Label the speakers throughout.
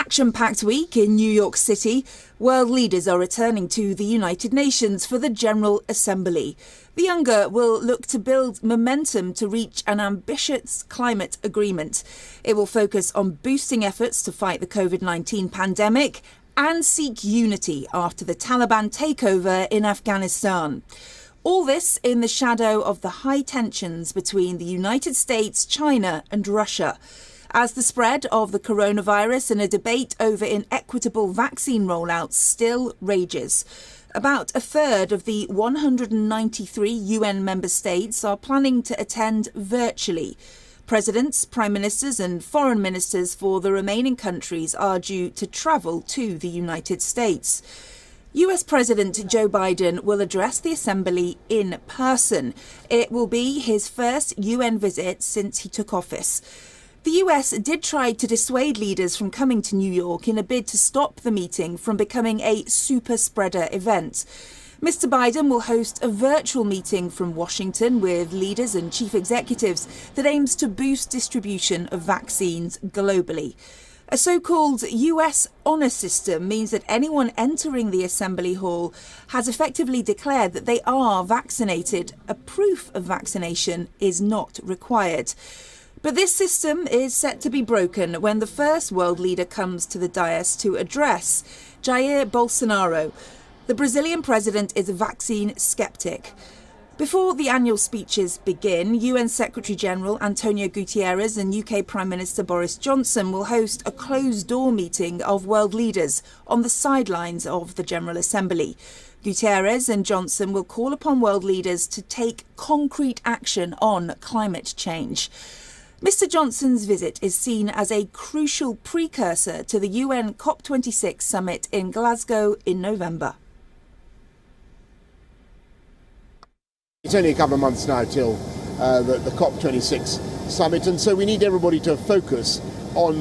Speaker 1: action-packed week in New York City. World leaders are returning to the United Nations for the General Assembly. The UNGA will look to build momentum to reach an ambitious climate agreement. It will focus on boosting efforts to fight the COVID-19 pandemic and seek unity after the Taliban takeover in Afghanistan. All this in the shadow of the high tensions between the United States, China and Russia. As the spread of the coronavirus and a debate over inequitable vaccine rollouts still rages. About a third of the 193 UN member states are planning to attend virtually. Presidents, prime ministers and foreign ministers for the remaining countries are due to travel to the United States. US President Joe Biden will address the Assembly in person. It will be his first UN visit since he took office. The US did try to dissuade leaders from coming to New York in a bid to stop the meeting from becoming a super spreader event. Mr. Biden will host a virtual meeting from Washington with leaders and chief executives that aims to boost distribution of vaccines globally. A so-called US honour system means that anyone entering the Assembly Hall has effectively declared that they are vaccinated. A proof of vaccination is not required. But this system is set to be broken when the first world leader comes to the dais to address Jair Bolsonaro. The Brazilian president is a vaccine skeptic. Before the annual speeches begin, UN Secretary-General Antonio Guterres and UK Prime Minister Boris Johnson will host a closed-door meeting of world leaders on the sidelines of the General Assembly. Guterres and Johnson will call upon world leaders to take concrete action on climate change. Mr. Johnson's visit is seen as a crucial precursor to the UN COP26 summit in Glasgow in November.
Speaker 2: It's only a couple of months now till the COP26 summit, and so we need everybody to focus on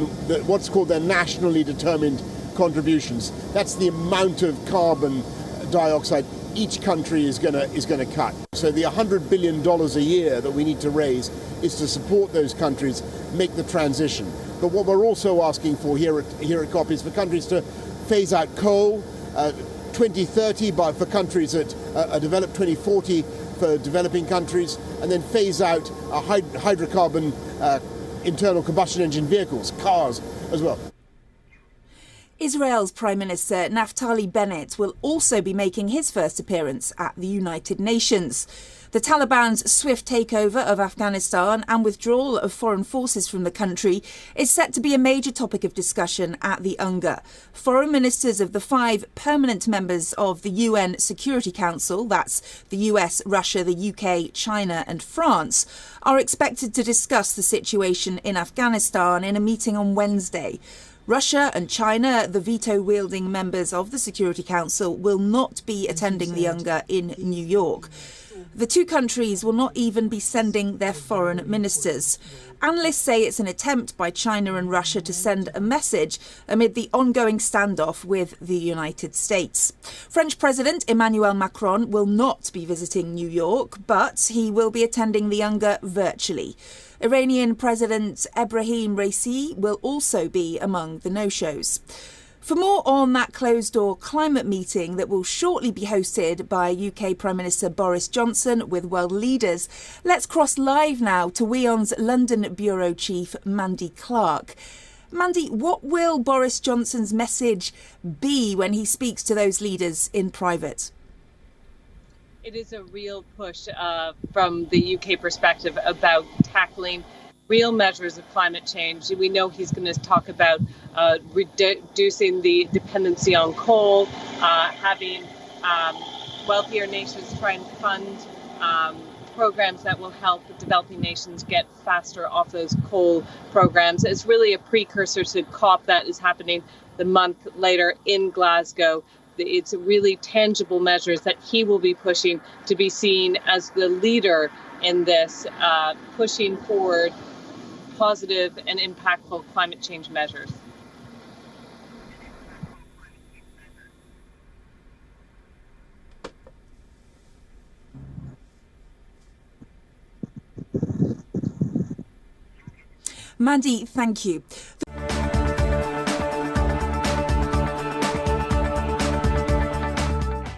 Speaker 2: what's called their nationally determined contributions. That's the amount of carbon dioxide each country is going to cut. So the $100 billion a year that we need to raise is to support those countries make the transition. But what we're also asking for here at COP is for countries to phase out coal, 2030 for countries that are developed, 2040 for developing countries, and then phase out hydrocarbon internal combustion engine vehicles, cars as well.
Speaker 1: Israel's Prime Minister Naftali Bennett will also be making his first appearance at the United Nations. The Taliban's swift takeover of Afghanistan and withdrawal of foreign forces from the country is set to be a major topic of discussion at the UNGA. Foreign ministers of the 5 permanent members of the UN Security Council, that's the US, Russia, the UK, China and France, are expected to discuss the situation in Afghanistan in a meeting on Wednesday. Russia and China, the veto-wielding members of the Security Council, will not be attending the UNGA in New York. The two countries will not even be sending their foreign ministers. Analysts say it's an attempt by China and Russia to send a message amid the ongoing standoff with the United States. French President Emmanuel Macron will not be visiting New York, but he will be attending the UNGA virtually. Iranian President Ebrahim Raisi will also be among the no-shows. For more on that closed-door climate meeting that will shortly be hosted by UK Prime Minister Boris Johnson with world leaders, let's cross live now to WION's London Bureau Chief, Mandy Clark. Mandy, what will Boris Johnson's message be when he speaks to those leaders in private?
Speaker 3: It is a real push from the UK perspective about tackling real measures of climate change. We know he's going to talk about reducing the dependency on coal, having wealthier nations try and fund programs that will help developing nations get faster off those coal programs. It's really a precursor to COP that is happening the month later in Glasgow. It's really tangible measures that he will be pushing to be seen as the leader in this, pushing forward positive and impactful climate change measures.
Speaker 1: Mandy, thank you.